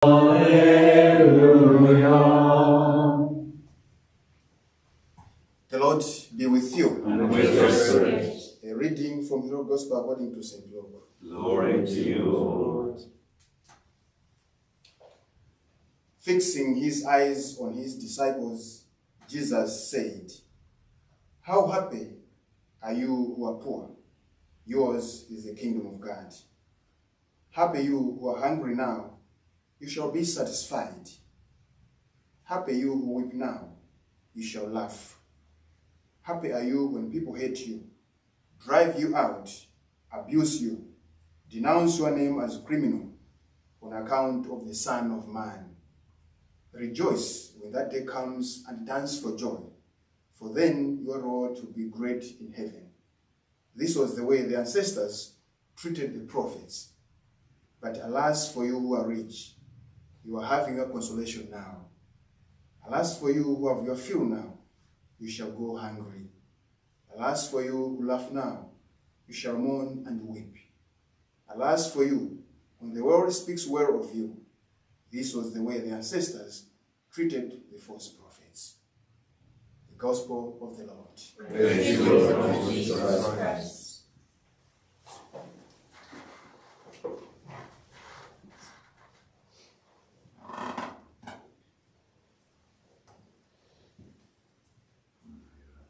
Hallelujah. The Lord be with you. And with your spirit. A reading from the Gospel according to St. Luke. Glory to you, O Lord. Fixing his eyes on his disciples, Jesus said, "How happy are you who are poor? Yours is the kingdom of God. Happy you who are hungry now, you shall be satisfied. Happy you who weep now, you shall laugh. Happy are you when people hate you, drive you out, abuse you, denounce your name as criminal on account of the Son of Man. Rejoice when that day comes and dance for joy, for then your reward will be great in heaven. This was the way the ancestors treated the prophets. But alas for you who are rich, you are having your consolation now. Alas for you who have your fill now, you shall go hungry. Alas for you who laugh now, you shall mourn and weep. Alas for you, when the world speaks well of you. This was the way the ancestors treated the false prophets." The Gospel of the Lord. Praise to you, Lord Jesus Christ.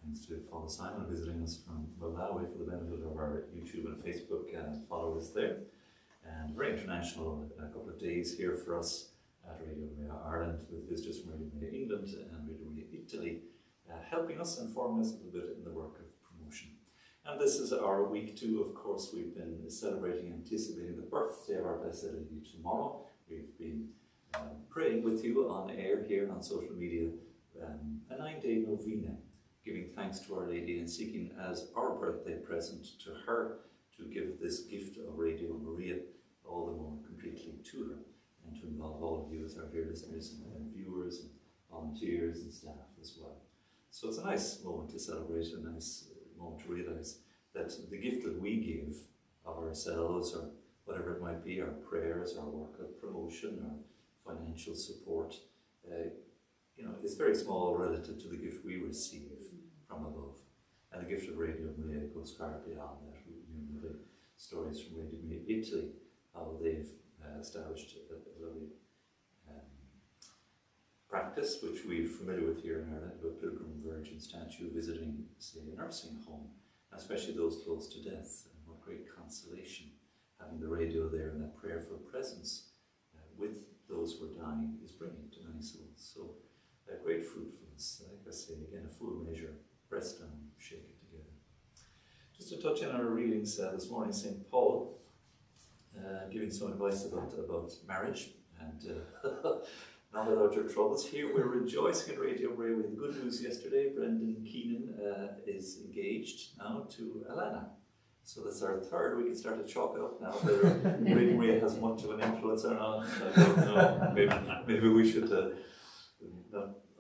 Thanks to Father Simon visiting us from Malawi for the benefit of our YouTube and Facebook followers there. And very international couple of days here for us at Radio Maria Ireland with visitors from Radio Maria England and Radio Maria Italy, helping us and informing us a little bit in the work of promotion. And this is our week 2, of course. We've been celebrating, anticipating the birthday of our Blessed Lady tomorrow. We've been praying with you on air here on social media, a 9-day novena, giving thanks to Our Lady and seeking as our birthday present to her to give this gift of Radio Maria all the more completely to her, and to involve all of you as our dear listeners and viewers and volunteers and staff as well. So it's a nice moment to celebrate, a nice moment to realise that the gift that we give of ourselves, or whatever it might be, our prayers, our work of promotion, our financial support, is very small relative to the gift we receive from above. And the gift of Radio Maria goes far beyond that. We know the stories from Radio Maria Italy, how they've established a lovely practice, which we're familiar with here in Ireland, of a pilgrim virgin statue visiting, say, a nursing home, especially those close to death. And what great consolation having the radio there and that prayerful presence with those who are dying is bringing to many souls. So great fruitfulness, like I say again, a full measure, press down, shake it together. Just to touch on our readings this morning, St. Paul giving some advice about marriage and not without your troubles. Here we're rejoicing at Radio Maria with good news yesterday. Brendan Keenan is engaged now to Alana. So that's our third. We can start to chalk it up now. Whether Radio Maria has much of an influence or not, I don't know. Maybe we should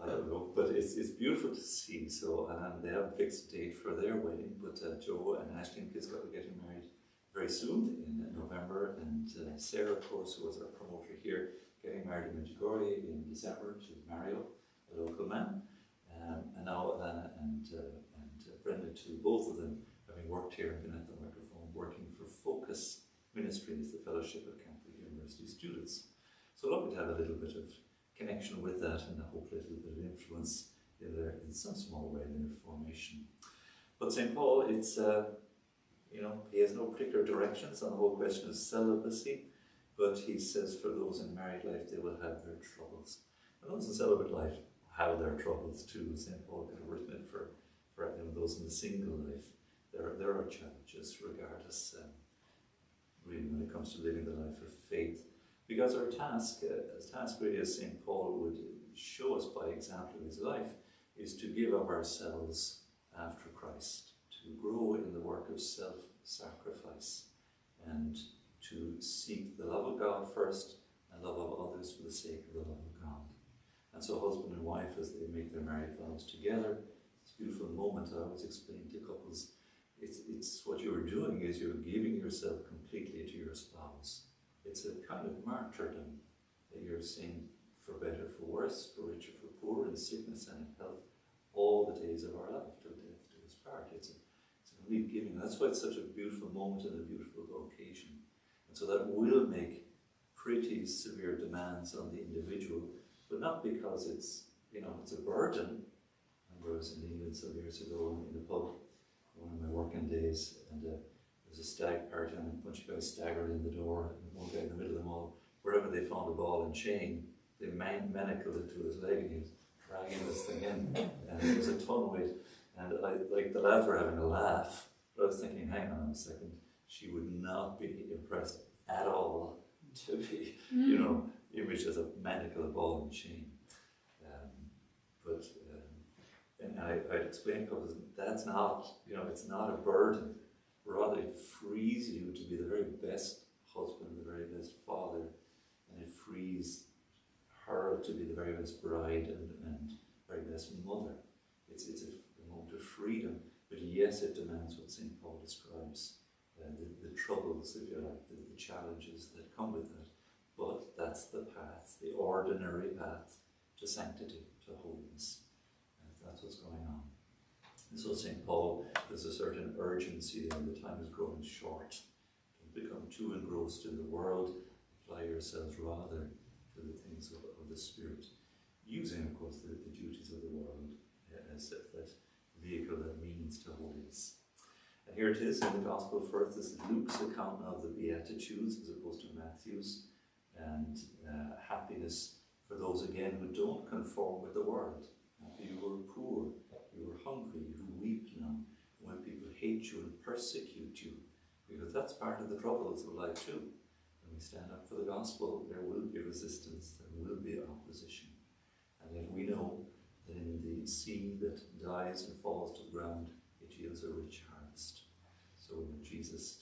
I don't know, but it's beautiful to see. So they haven't fixed a date for their wedding, but Joe and Ashton is going to be getting married very soon in November, and Sarah, of course, who was our promoter here, getting married in Medjugorje in December to Mario, a local man, and now Alana and Brenda too, both of them having worked here and been at the microphone, working for Focus Ministries, the Fellowship of Catholic University Students. So lucky to have a little bit of connection with that, and hopefully a little bit of influence in some small way in their formation. But St. Paul, it's he has no particular directions on the whole question of celibacy, but he says for those in married life they will have their troubles. And those in celibate life have their troubles too. St. Paul could have written it for those in the single life. There are challenges regardless, really, when it comes to living the life of faith. Because our task really, as St. Paul would show us by example of his life, is to give of ourselves after Christ, to grow in the work of self-sacrifice, and to seek the love of God first, and love of others for the sake of the love of God. And so husband and wife, as they make their married vows together, it's a beautiful moment. I always explain to couples, it's what you're doing is you're giving yourself completely to your spouse. It's a kind of martyrdom that you're seen for better, for worse, for richer, for poorer, in sickness and in health, all the days of our life, till death do us part. It's a complete giving. That's why it's such a beautiful moment and a beautiful occasion. And so that will make pretty severe demands on the individual, but not because it's, it's a burden. I remember I was in England some years ago in a pub, one of my working days, and there was a stag party, and a bunch of guys staggered in the door, and one guy in the middle of them all, wherever they found a ball and chain, they manacled it to his leg, and he was dragging this thing in, and it was a ton weight, and the lads were having a laugh, but I was thinking, hang on a second, she would not be impressed at all to be, imaged as a manacle, a ball and chain. And I'd explain because that's not, it's not a burden. Rather, it frees you to be the very best husband, the very best father, and it frees her to be the very best bride and very best mother. It's a moment of freedom, but yes, it demands what St. Paul describes, the troubles, if you like, the challenges that come with that. But that's the path, the ordinary path to sanctity, to holiness. That's what's going on. And so St. Paul, there's a certain urgency there. The time is growing short. Don't become too engrossed in the world. Apply yourselves rather to the things of the Spirit, using, of course, the duties of the world as that vehicle, that means to holiness. And here it is in the Gospel first. This is Luke's account of the Beatitudes as opposed to Matthew's, and happiness for those, again, who don't conform with the world. You who are poor, you are hungry, you who weep now, when people hate you and persecute you, because that's part of the troubles of life too. When we stand up for the gospel, there will be resistance, there will be opposition. And yet we know that in the seed that dies and falls to the ground, it yields a rich harvest. So when Jesus